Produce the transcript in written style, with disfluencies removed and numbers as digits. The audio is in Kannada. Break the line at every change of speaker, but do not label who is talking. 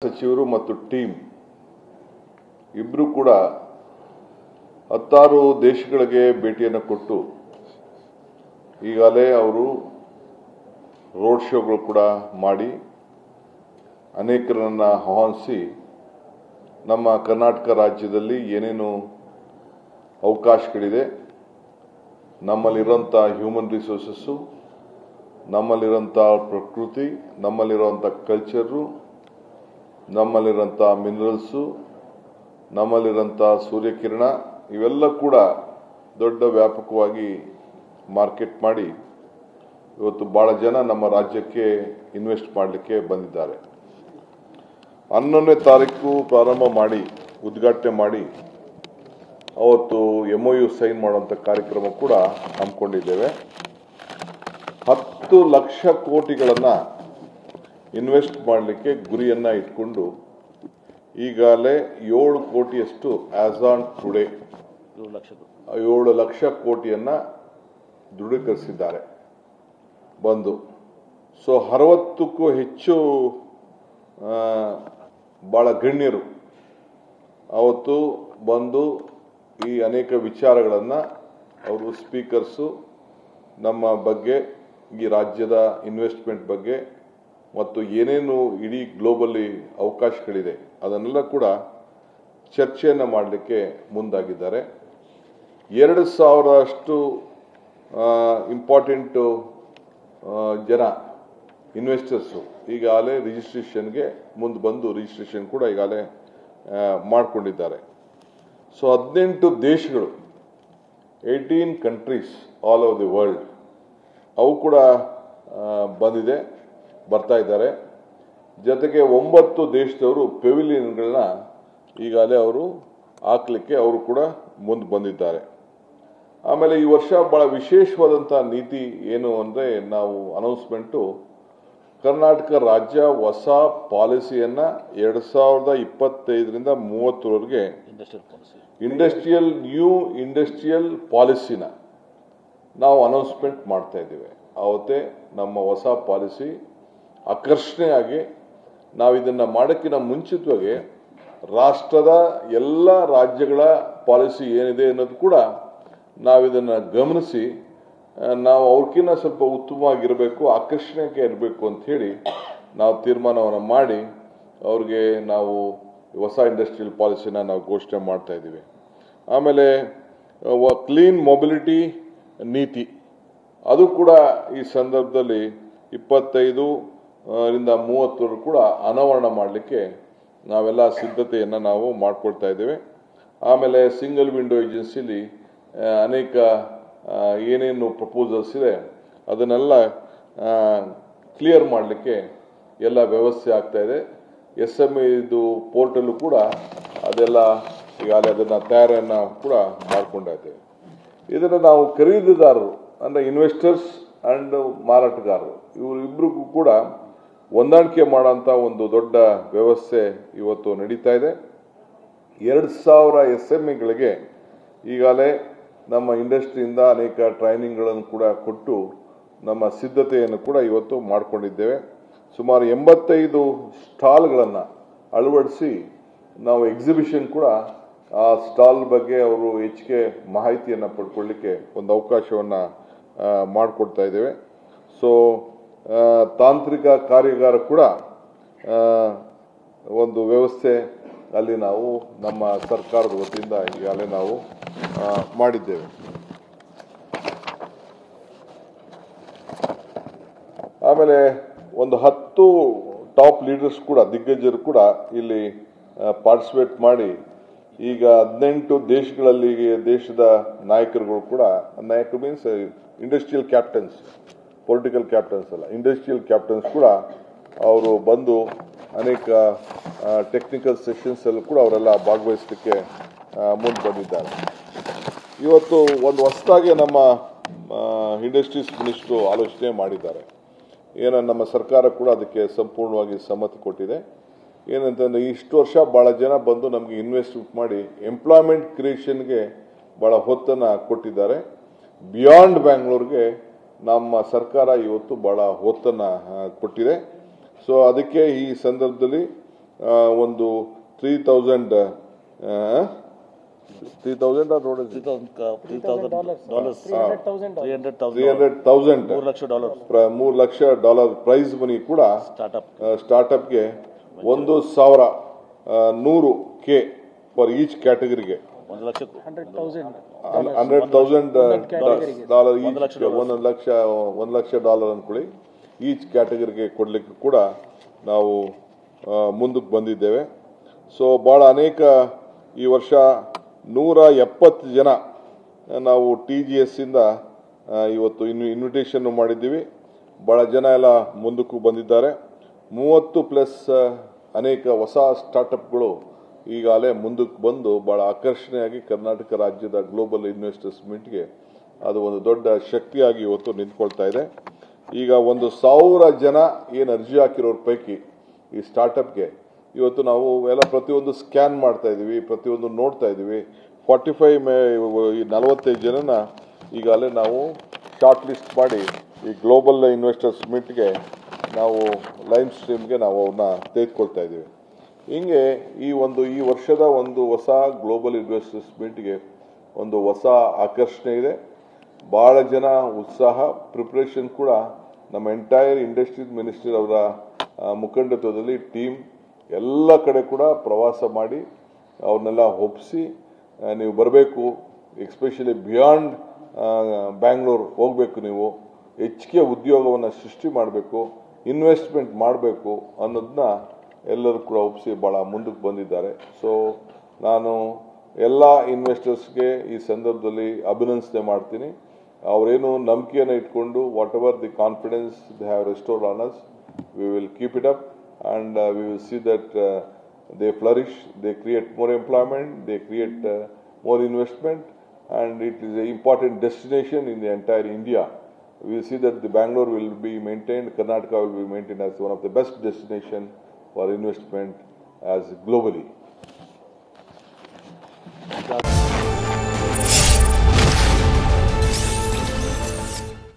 ಸಚಿವರು ಮತ್ತು ಟೀಮ್ ಇಬ್ಬರು ಕೂಡ 16 ದೇಶಗಳಿಗೆ ಭೇಟಿಯನ್ನು ಕೊಟ್ಟು ಈಗಾಗಲೇ ಅವರು ರೋಡ್ ಶೋಗಳು ಕೂಡ ಮಾಡಿ ಅನೇಕರನ್ನ ಆಹ್ವಾನಿಸಿ ನಮ್ಮ ಕರ್ನಾಟಕ ರಾಜ್ಯದಲ್ಲಿ ಏನೇನು ಅವಕಾಶಗಳಿದೆ, ನಮ್ಮಲ್ಲಿರುವಂಥ ಹ್ಯೂಮನ್ ರಿಸೋರ್ಸಸ್, ನಮ್ಮಲ್ಲಿರುವಂಥ ಪ್ರಕೃತಿ, ನಮ್ಮಲ್ಲಿರುವಂಥ ಕಲ್ಚರು, ನಮ್ಮಲ್ಲಿರುವಂಥ ಮಿನರಲ್ಸು, ನಮ್ಮಲ್ಲಿರುವಂಥ ಸೂರ್ಯಕಿರಣ ಇವೆಲ್ಲ ಕೂಡ ದೊಡ್ಡ ವ್ಯಾಪಕವಾಗಿ ಮಾರ್ಕೆಟ್ ಮಾಡಿ ಇವತ್ತು ಭಾಳ ಜನ ನಮ್ಮ ರಾಜ್ಯಕ್ಕೆ ಇನ್ವೆಸ್ಟ್ ಮಾಡಲಿಕ್ಕೆ ಬಂದಿದ್ದಾರೆ. 11ನೇ ತಾರೀಕು ಪ್ರಾರಂಭ ಮಾಡಿ ಉದ್ಘಾಟನೆ ಮಾಡಿ ಅವತ್ತು MOU ಸೈನ್ ಮಾಡುವಂಥ ಕಾರ್ಯಕ್ರಮ ಕೂಡ ಹಮ್ಮಿಕೊಂಡಿದ್ದೇವೆ. 10 ಲಕ್ಷ ಕೋಟಿಗಳನ್ನು ಇನ್ವೆಸ್ಟ್ ಮಾಡಲಿಕ್ಕೆ ಗುರಿಯನ್ನು ಇಟ್ಕೊಂಡು ಈಗಾಗಲೇ 7 ಕೋಟಿಯಷ್ಟು ಆಸ್ ಆನ್ ಟುಡೇ 7 ಲಕ್ಷ ಕೋಟಿಯನ್ನು ದೃಢೀಕರಿಸಿದ್ದಾರೆ ಬಂದು. ಸೊ 60ಕ್ಕೂ ಹೆಚ್ಚು ಭಾಳ ಗಣ್ಯರು ಅವತ್ತು ಬಂದು ಈ ಅನೇಕ ವಿಚಾರಗಳನ್ನು ಅವರು ಸ್ಪೀಕರ್ಸು ನಮ್ಮ ಬಗ್ಗೆ, ಈ ರಾಜ್ಯದ ಇನ್ವೆಸ್ಟ್ಮೆಂಟ್ ಬಗ್ಗೆ ಮತ್ತು ಏನೇನು ಇಡೀ ಗ್ಲೋಬಲಿ ಅವಕಾಶಗಳಿದೆ ಅದನ್ನೆಲ್ಲ ಕೂಡ ಚರ್ಚೆಯನ್ನು ಮಾಡಲಿಕ್ಕೆ ಮುಂದಾಗಿದ್ದಾರೆ. 2,000 ಅಷ್ಟು ಇಂಪಾರ್ಟೆಂಟು ಜನ ಇನ್ವೆಸ್ಟರ್ಸು ಈಗಾಗಲೇ ರಿಜಿಸ್ಟ್ರೇಷನ್ಗೆ ಮುಂದೆ ಬಂದು ರಿಜಿಸ್ಟ್ರೇಷನ್ ಕೂಡ ಈಗಾಗಲೇ ಮಾಡಿಕೊಂಡಿದ್ದಾರೆ. ಸೊ 18 ದೇಶಗಳು 18 countries all over the world ಅವು ಕೂಡ ಬರ್ತಾ ಇದ್ದಾರೆ. ಜೊತೆಗೆ 9 ದೇಶದವರು ಪೆವಿಲಿಯನ್ಗಳನ್ನ ಈಗಾಗಲೇ ಅವರು ಹಾಕ್ಲಿಕ್ಕೆ ಅವರು ಕೂಡ ಮುಂದೆ ಬಂದಿದ್ದಾರೆ. ಆಮೇಲೆ ಈ ವರ್ಷ ಬಹಳ ವಿಶೇಷವಾದಂಥ ನೀತಿ ಏನು ಅಂದರೆ, ನಾವು ಅನೌನ್ಸ್ಮೆಂಟು ಕರ್ನಾಟಕ ರಾಜ್ಯ ಹೊಸ ಪಾಲಿಸಿಯನ್ನ 2025ರಿಂದ 30ರವರೆಗೆ ನ್ಯೂ ಇಂಡಸ್ಟ್ರಿಯಲ್ ಪಾಲಿಸಿನ ನಾವು ಅನೌನ್ಸ್ಮೆಂಟ್ ಮಾಡ್ತಾ ಇದ್ದೀವಿ. ಅವತ್ತೇ ನಮ್ಮ ಹೊಸ ಪಾಲಿಸಿ ಆಕರ್ಷಣೆಯಾಗಿ ನಾವು ಇದನ್ನು ಮಾಡೋಕ್ಕಿಂತ ಮುಂಚಿತವಾಗಿ ರಾಷ್ಟ್ರದ ಎಲ್ಲ ರಾಜ್ಯಗಳ ಪಾಲಿಸಿ ಏನಿದೆ ಅನ್ನೋದು ಕೂಡ ನಾವು ಇದನ್ನು ಗಮನಿಸಿ ನಾವು ಅವ್ರಕ್ಕಿಂತ ಸ್ವಲ್ಪ ಉತ್ತಮವಾಗಿರಬೇಕು, ಆಕರ್ಷಣೆಗೆ ಇರಬೇಕು ಅಂತ ಹೇಳಿ ನಾವು ತೀರ್ಮಾನವನ್ನು ಮಾಡಿ ಅವ್ರಿಗೆ ನಾವು ಹೊಸ ಇಂಡಸ್ಟ್ರಿಯಲ್ ಪಾಲಿಸಿನ ನಾವು ಘೋಷಣೆ ಮಾಡ್ತಾ ಇದ್ದೀವಿ. ಆಮೇಲೆ ಕ್ಲೀನ್ ಮೊಬಿಲಿಟಿ ನೀತಿ ಅದು ಕೂಡ ಈ ಸಂದರ್ಭದಲ್ಲಿ 25ರಿಂದ 30 ಕೂಡ ಅನಾವರಣ ಮಾಡಲಿಕ್ಕೆ ನಾವೆಲ್ಲ ಸಿದ್ಧತೆಯನ್ನು ನಾವು ಮಾಡ್ಕೊಳ್ತಾ ಇದ್ದೇವೆ. ಆಮೇಲೆ ಸಿಂಗಲ್ ವಿಂಡೋ ಏಜೆನ್ಸಿಲಿ ಅನೇಕ ಏನೇನು ಪ್ರಪೋಸಲ್ಸ್ ಇದೆ ಅದನ್ನೆಲ್ಲ ಕ್ಲಿಯರ್ ಮಾಡಲಿಕ್ಕೆ ಎಲ್ಲ ವ್ಯವಸ್ಥೆ ಆಗ್ತಾ ಇದೆ. SME ಇದು ಪೋರ್ಟಲ್ಲು ಕೂಡ ಅದೆಲ್ಲ ಈಗಾಗಲೇ ಅದನ್ನು ತಯಾರಿಯನ್ನು ಕೂಡ ಮಾಡ್ಕೊಂಡಾಯ್ತೇವೆ. ಇದನ್ನು ನಾವು ಖರೀದಿದಾರರು ಅಂದರೆ ಇನ್ವೆಸ್ಟರ್ಸ್ ಆ್ಯಂಡ್ ಮಾರಾಟಗಾರರು ಇವರಿಬ್ಬರಿಗೂ ಕೂಡ ಹೊಂದಾಣಿಕೆ ಮಾಡೋಂಥ ಒಂದು ದೊಡ್ಡ ವ್ಯವಸ್ಥೆ ಇವತ್ತು ನಡೀತಾ ಇದೆ. 2,000 SMEಗಳಿಗೆ ಈಗಾಗಲೇ ನಮ್ಮ ಇಂಡಸ್ಟ್ರಿಯಿಂದ ಅನೇಕ ಟ್ರೈನಿಂಗ್ಗಳನ್ನು ಕೂಡ ಕೊಟ್ಟು ನಮ್ಮ ಸಿದ್ಧತೆಯನ್ನು ಕೂಡ ಇವತ್ತು ಮಾಡಿಕೊಂಡಿದ್ದೇವೆ. ಸುಮಾರು 85 ಸ್ಟಾಲ್ಗಳನ್ನು ಅಳವಡಿಸಿ ನಾವು ಎಕ್ಸಿಬಿಷನ್ ಕೂಡ ಆ ಸ್ಟಾಲ್ ಬಗ್ಗೆ ಅವರು ಹೆಚ್ಚಿಗೆ ಮಾಹಿತಿಯನ್ನು ಪಡ್ಕೊಳ್ಳಿಕ್ಕೆ ಒಂದು ಅವಕಾಶವನ್ನು ಮಾಡಿಕೊಡ್ತಾ ಇದ್ದೇವೆ. ಸೊ ತಾಂತ್ರಿಕ ಕಾರ್ಯಾಗಾರ ಕೂಡ ಒಂದು ವ್ಯವಸ್ಥೆ ಅಲ್ಲಿ ನಾವು ನಮ್ಮ ಸರ್ಕಾರದ ವತಿಯಿಂದ ಈಗಾಗಲೇ ನಾವು ಮಾಡಿದ್ದೇವೆ. ಆಮೇಲೆ ಒಂದು 10 ಟಾಪ್ ಲೀಡರ್ಸ್ ಕೂಡ ದಿಗ್ಗಜರು ಕೂಡ ಇಲ್ಲಿ ಪಾರ್ಟಿಸಿಪೇಟ್ ಮಾಡಿ ಈಗ 18 ದೇಶಗಳಲ್ಲಿ ದೇಶದ ನಾಯಕರುಗಳು ಕೂಡ, ನಾಯಕರು means industrial captains, political captains ಅಲ್ಲ, ಇಂಡಸ್ಟ್ರಿಯಲ್ ಕ್ಯಾಪ್ಟನ್ಸ್ ಕೂಡ ಅವರು ಬಂದು ಅನೇಕ ಟೆಕ್ನಿಕಲ್ ಸೆಷನ್ಸ್ ಅಲ್ಲೂ ಕೂಡ ಅವರೆಲ್ಲ ಭಾಗವಹಿಸಲಿಕ್ಕೆ ಮುಂದೆ ಬಂದಿದ್ದಾರೆ. ಇವತ್ತು ಒಂದು ಹೊಸದಾಗಿ ನಮ್ಮ ಇಂಡಸ್ಟ್ರೀಸ್ ಮಿನಿಸ್ಟ್ರು ಆಲೋಚನೆ ಮಾಡಿದ್ದಾರೆ. ನಮ್ಮ ಸರ್ಕಾರ ಕೂಡ ಅದಕ್ಕೆ ಸಂಪೂರ್ಣವಾಗಿ ಸಮ್ಮತಿ ಕೊಟ್ಟಿದೆ. ಏನಂತಂದರೆ ಇಷ್ಟು ವರ್ಷ ಭಾಳ ಜನ ಬಂದು ನಮಗೆ ಇನ್ವೆಸ್ಟ್ಮೆಂಟ್ ಮಾಡಿ ಎಂಪ್ಲಾಯ್ಮೆಂಟ್ ಕ್ರಿಯೇಷನ್ಗೆ ಭಾಳ ಹೊತ್ತನ್ನು ಕೊಟ್ಟಿದ್ದಾರೆ. ಬಿಯಾಂಡ್ ಬ್ಯಾಂಗ್ಳೂರ್ಗೆ ನಮ್ಮ ಸರ್ಕಾರ ಇವತ್ತು ಭಾಳ ಹೊತ್ತನ್ನು ಕೊಟ್ಟಿದೆ. ಸೊ ಅದಕ್ಕೆ ಈ ಸಂದರ್ಭದಲ್ಲಿ ಒಂದು 3,000 $300,000 ಪ್ರೈಸ್ ಮನಿ ಕೂಡ ಸ್ಟಾರ್ಟ್ಅಪ್ಗೆ 1,100K ಫಾರ್ ಈಚ್ ಕ್ಯಾಟಗರಿಗೆ $100,000 ಅನ್ಕೊಳ್ಳಿ ಈಚ್ ಕ್ಯಾಟಗರಿಗೆ ಕೊಡ್ಲಿಕ್ಕೆ ಕೂಡ ನಾವು ಮುಂದಕ್ಕೆ ಬಂದಿದ್ದೇವೆ. ಸೊ ಬಹಳ ಅನೇಕ ಈ ವರ್ಷ 170 ಜನ ನಾವು TGS ಇಂದ ಇವತ್ತು ಇನ್ವಿಟೇಷನ್ ಮಾಡಿದ್ದೀವಿ. ಬಹಳ ಜನ ಎಲ್ಲ ಮುಂದಕ್ಕೂ ಬಂದಿದ್ದಾರೆ. 30+ ಅನೇಕ ಹೊಸ ಸ್ಟಾರ್ಟ್ಅಪ್ಗಳು ಈಗಾಗಲೇ ಮುಂದಕ್ಕೆ ಬಂದು ಬಹಳ ಆಕರ್ಷಣೆಯಾಗಿ ಕರ್ನಾಟಕ ರಾಜ್ಯದ ಗ್ಲೋಬಲ್ ಇನ್ವೆಸ್ಟರ್ಸ್ ಮೀಟ್ಗೆ ಅದು ಒಂದು ದೊಡ್ಡ ಶಕ್ತಿಯಾಗಿ ಇವತ್ತು ನಿಂತ್ಕೊಳ್ತಾ ಇದೆ. ಈಗ 1,000 ಜನ ಏನು ಅರ್ಜಿ ಹಾಕಿರೋರ ಪೈಕಿ ಈ ಸ್ಟಾರ್ಟ್ಅಪ್ಗೆ ಇವತ್ತು ನಾವು ಎಲ್ಲ ಪ್ರತಿಯೊಂದು ಸ್ಕ್ಯಾನ್ ಮಾಡ್ತಾ ಇದ್ದೀವಿ, ಪ್ರತಿಯೊಂದು ನೋಡ್ತಾ ಇದ್ದೀವಿ. 45 ಜನನ ಈಗಾಗಲೇ ನಾವು ಶಾರ್ಟ್ ಲಿಸ್ಟ್ ಮಾಡಿ ಈ ಗ್ಲೋಬಲ್ ಇನ್ವೆಸ್ಟರ್ಸ್ ಮೀಟ್ಗೆ ನಾವು ಲೈವ್ ಸ್ಟ್ರೀಮ್ಗೆ ನಾವು ಅವನ್ನ ತೆಗೆದುಕೊಳ್ತಾ ಇದ್ದೀವಿ. ಹಿಂಗೆ ಈ ವರ್ಷದ ಒಂದು ಹೊಸ ಗ್ಲೋಬಲ್ ಇನ್ವೆಸ್ಟರ್ಸ್ ಮೀಟ್ಗೆ ಒಂದು ಹೊಸ ಆಕರ್ಷಣೆ ಇದೆ. ಬಹಳ ಜನ ಉತ್ಸಾಹ, ಪ್ರಿಪ್ರೇಷನ್ ಕೂಡ ನಮ್ಮ ಎಂಟೈರ್ ಇಂಡಸ್ಟ್ರೀಸ್ ಮಿನಿಸ್ಟ್ರಿ ಅವರ ಮುಖಂಡತ್ವದಲ್ಲಿ ಟೀಮ್ ಎಲ್ಲ ಕಡೆ ಕೂಡ ಪ್ರವಾಸ ಮಾಡಿ ಅವ್ರನ್ನೆಲ್ಲ ಒಪ್ಪಿಸಿ ನೀವು ಬರಬೇಕು, ಎಸ್ಪೆಷಲಿ ಬಿಯಾಂಡ್ ಬ್ಯಾಂಗ್ಳೂರ್ ಹೋಗಬೇಕು, ನೀವು ಹೆಚ್ಚಿಗೆ ಉದ್ಯೋಗವನ್ನು ಸೃಷ್ಟಿ ಮಾಡಬೇಕು, ಇನ್ವೆಸ್ಟ್ಮೆಂಟ್ ಮಾಡಬೇಕು ಅನ್ನೋದನ್ನ ಎಲ್ಲರೂ ಕೂಡ ಒಪ್ಪಿಸಿ ಭಾಳ ಮುಂದಕ್ಕೆ ಬಂದಿದ್ದಾರೆ. ಸೊ ನಾನು ಎಲ್ಲ ಇನ್ವೆಸ್ಟರ್ಸ್ಗೆ ಈ ಸಂದರ್ಭದಲ್ಲಿ ಅಭಿನಂದನೆ ಮಾಡ್ತೀನಿ. ಅವರೇನು ನಂಬಿಕೆಯನ್ನು ಇಟ್ಕೊಂಡು what ever the confidence they have restored on us, we will keep it up and we will see that they flourish, they create more employment, they create more investment, and it is an important destination in the entire India. We will see that the Bangalore will be maintained, Karnataka will be maintained as one of the best destination for investment as globally.